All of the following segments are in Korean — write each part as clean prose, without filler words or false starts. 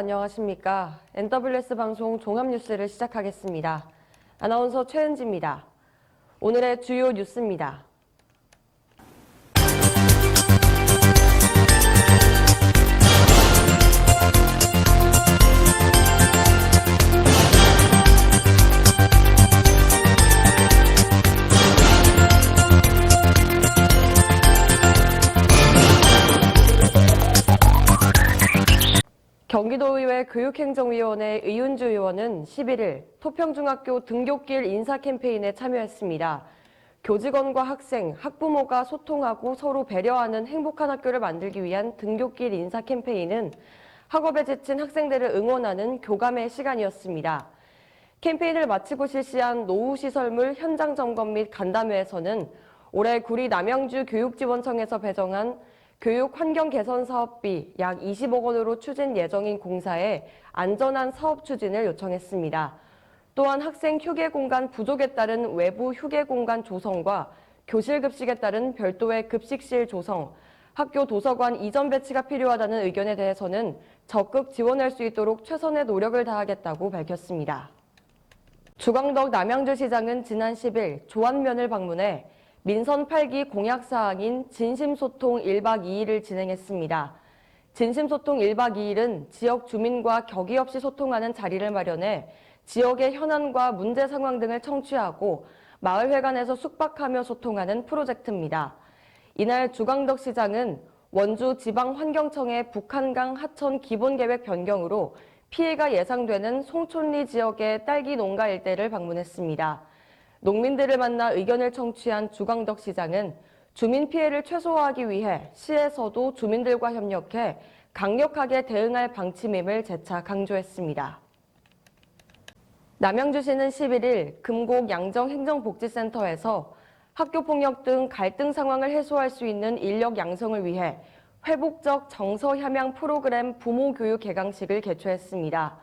안녕하십니까. NWS 방송 종합뉴스를 시작하겠습니다. 아나운서 최은지입니다. 오늘의 주요 뉴스입니다. 경기도의회 교육행정위원회 의윤주 의원은 11일 토평중학교 등굣길 인사 캠페인에 참여했습니다. 교직원과 학생, 학부모가 소통하고 서로 배려하는 행복한 학교를 만들기 위한 등굣길 인사 캠페인은 학업에 지친 학생들을 응원하는 교감의 시간이었습니다. 캠페인을 마치고 실시한 노후시설물 현장 점검 및 간담회에서는 올해 구리 남양주 교육지원청에서 배정한 교육 환경 개선 사업비 약 20억 원으로 추진 예정인 공사에 안전한 사업 추진을 요청했습니다. 또한 학생 휴게 공간 부족에 따른 외부 휴게 공간 조성과 교실 급식에 따른 별도의 급식실 조성, 학교 도서관 이전 배치가 필요하다는 의견에 대해서는 적극 지원할 수 있도록 최선의 노력을 다하겠다고 밝혔습니다. 주광덕 남양주시장은 지난 10일 조안면을 방문해 민선 8기 공약사항인 진심소통 1박 2일을 진행했습니다. 진심소통 1박 2일은 지역 주민과 격의 없이 소통하는 자리를 마련해 지역의 현안과 문제 상황 등을 청취하고 마을회관에서 숙박하며 소통하는 프로젝트입니다. 이날 주광덕 시장은 원주 지방환경청의 북한강 하천 기본계획 변경으로 피해가 예상되는 송촌리 지역의 딸기 농가 일대를 방문했습니다. 농민들을 만나 의견을 청취한 주광덕 시장은 주민 피해를 최소화하기 위해 시에서도 주민들과 협력해 강력하게 대응할 방침임을 재차 강조했습니다. 남양주시는 11일 금곡 양정행정복지센터에서 학교폭력 등 갈등 상황을 해소할 수 있는 인력 양성을 위해 회복적 정서 함양 프로그램 부모 교육 개강식을 개최했습니다.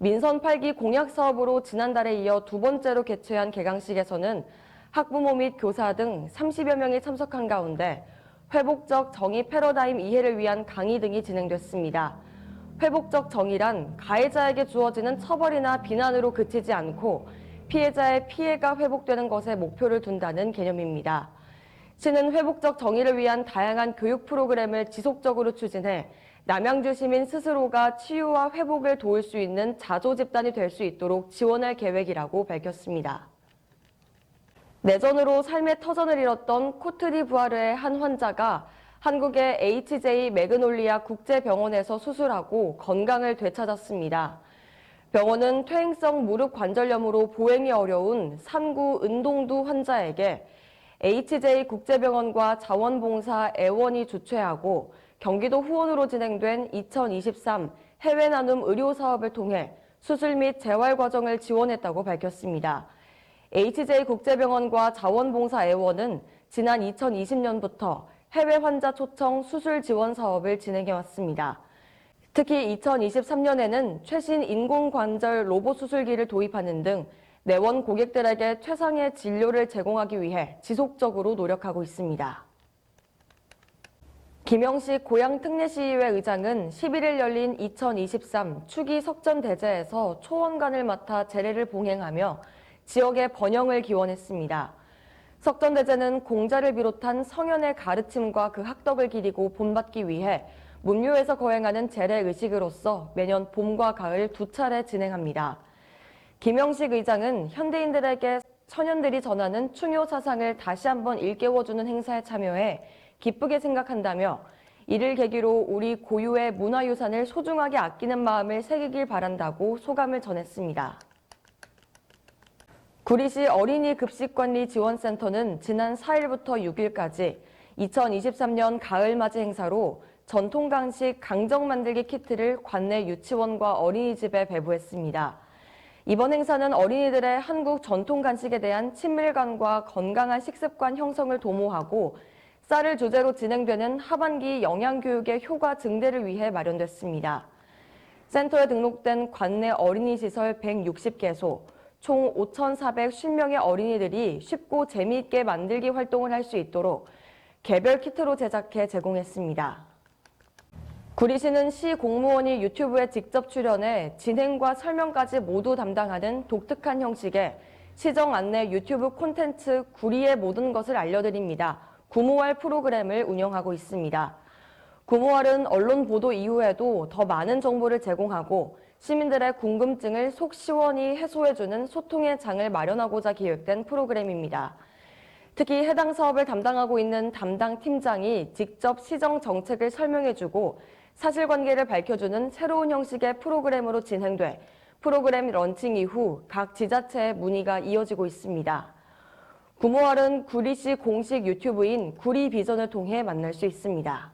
민선 8기 공약 사업으로 지난달에 이어 두 번째로 개최한 개강식에서는 학부모 및 교사 등 30여 명이 참석한 가운데 회복적 정의 패러다임 이해를 위한 강의 등이 진행됐습니다. 회복적 정의란 가해자에게 주어지는 처벌이나 비난으로 그치지 않고 피해자의 피해가 회복되는 것에 목표를 둔다는 개념입니다. 시는 회복적 정의를 위한 다양한 교육 프로그램을 지속적으로 추진해 남양주 시민 스스로가 치유와 회복을 도울 수 있는 자조 집단이 될 수 있도록 지원할 계획이라고 밝혔습니다. 내전으로 삶의 터전을 잃었던 코트디부아르의 한 환자가 한국의 HJ 매그놀리아 국제병원에서 수술하고 건강을 되찾았습니다. 병원은 퇴행성 무릎 관절염으로 보행이 어려운 산구 은동두 환자에게 HJ 국제병원과 자원봉사 애원이 주최하고 경기도 후원으로 진행된 2023 해외 나눔 의료 사업을 통해 수술 및 재활 과정을 지원했다고 밝혔습니다. HJ 국제병원과 자원봉사 애원은 지난 2020년부터 해외 환자 초청 수술 지원 사업을 진행해왔습니다. 특히 2023년에는 최신 인공관절 로봇 수술기를 도입하는 등 내원 고객들에게 최상의 진료를 제공하기 위해 지속적으로 노력하고 있습니다. 김영식 고양특례시의회 의장은 11일 열린 2023 추기 석전대제에서 초원관을 맡아 제례를 봉행하며 지역의 번영을 기원했습니다. 석전대제는 공자를 비롯한 성현의 가르침과 그 학덕을 기리고 본받기 위해 문묘에서 거행하는 제례 의식으로서 매년 봄과 가을 두 차례 진행합니다. 김영식 의장은 현대인들에게 선현들이 전하는 충효 사상을 다시 한번 일깨워주는 행사에 참여해 기쁘게 생각한다며 이를 계기로 우리 고유의 문화유산을 소중하게 아끼는 마음을 새기길 바란다고 소감을 전했습니다. 구리시 어린이 급식관리 지원센터는 지난 4일부터 6일까지 2023년 가을맞이 행사로 전통간식 강정 만들기 키트를 관내 유치원과 어린이집에 배부했습니다. 이번 행사는 어린이들의 한국 전통간식에 대한 친밀감과 건강한 식습관 형성을 도모하고 쌀을 주제로 진행되는 하반기 영양교육의 효과 증대를 위해 마련됐습니다. 센터에 등록된 관내 어린이시설 160개소, 총 5,450명의 어린이들이 쉽고 재미있게 만들기 활동을 할 수 있도록 개별 키트로 제작해 제공했습니다. 구리시는 시 공무원이 유튜브에 직접 출연해 진행과 설명까지 모두 담당하는 독특한 형식의 시정 안내 유튜브 콘텐츠 구리의 모든 것을 알려드립니다. 구모활 프로그램을 운영하고 있습니다. 구모활은 언론 보도 이후에도 더 많은 정보를 제공하고 시민들의 궁금증을 속 시원히 해소해주는 소통의 장을 마련하고자 기획된 프로그램입니다. 특히 해당 사업을 담당하고 있는 담당 팀장이 직접 시정 정책을 설명해주고 사실관계를 밝혀주는 새로운 형식의 프로그램으로 진행돼 프로그램 런칭 이후 각 지자체에 문의가 이어지고 있습니다. 구모활은 구리시 공식 유튜브인 구리비전을 통해 만날 수 있습니다.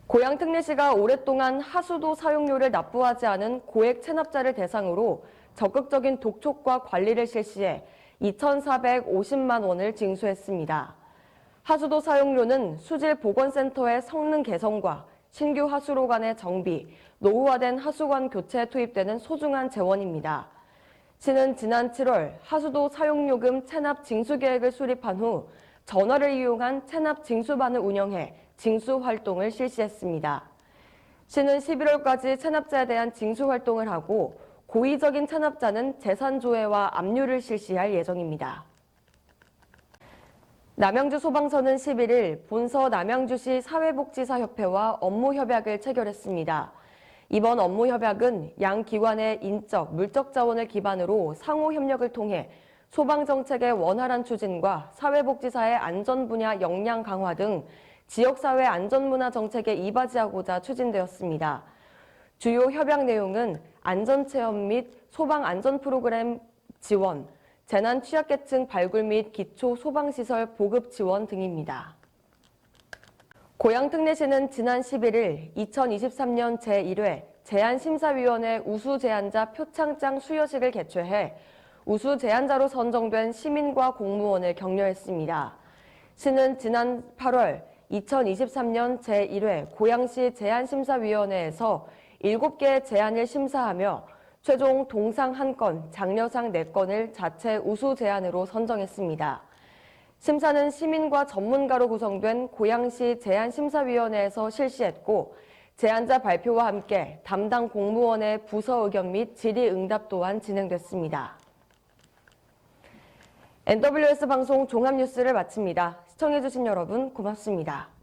고양특례시가 오랫동안 하수도 사용료를 납부하지 않은 고액 체납자를 대상으로 적극적인 독촉과 관리를 실시해 2,450만 원을 징수했습니다. 하수도 사용료는 수질보건센터의 성능 개선과 신규 하수로 간의 정비, 노후화된 하수관 교체에 투입되는 소중한 재원입니다. 시는 지난 7월 하수도 사용요금 체납 징수 계획을 수립한 후 전화를 이용한 체납 징수반을 운영해 징수 활동을 실시했습니다. 시는 11월까지 체납자에 대한 징수 활동을 하고 고의적인 체납자는 재산조회와 압류를 실시할 예정입니다. 남양주 소방서는 11일 본서 남양주시 사회복지사협회와 업무협약을 체결했습니다. 이번 업무협약은 양 기관의 인적, 물적 자원을 기반으로 상호 협력을 통해 소방정책의 원활한 추진과 사회복지사의 안전 분야 역량 강화 등 지역사회 안전문화 정책에 이바지하고자 추진되었습니다. 주요 협약 내용은 안전체험 및 소방안전 프로그램 지원, 재난 취약계층 발굴 및 기초 소방시설 보급 지원 등입니다. 고양특례시는 지난 11일 2023년 제1회 제안심사위원회 우수제안자 표창장 수여식을 개최해 우수제안자로 선정된 시민과 공무원을 격려했습니다. 시는 지난 8월 2023년 제1회 고양시 제안심사위원회에서 7개의 제안을 심사하며 최종 동상 1건, 장려상 4건을 자체 우수 제안으로 선정했습니다. 심사는 시민과 전문가로 구성된 고양시 제안심사위원회에서 실시했고 제안자 발표와 함께 담당 공무원의 부서 의견 및 질의응답 또한 진행됐습니다. NWS 방송 종합뉴스를 마칩니다. 시청해주신 여러분 고맙습니다.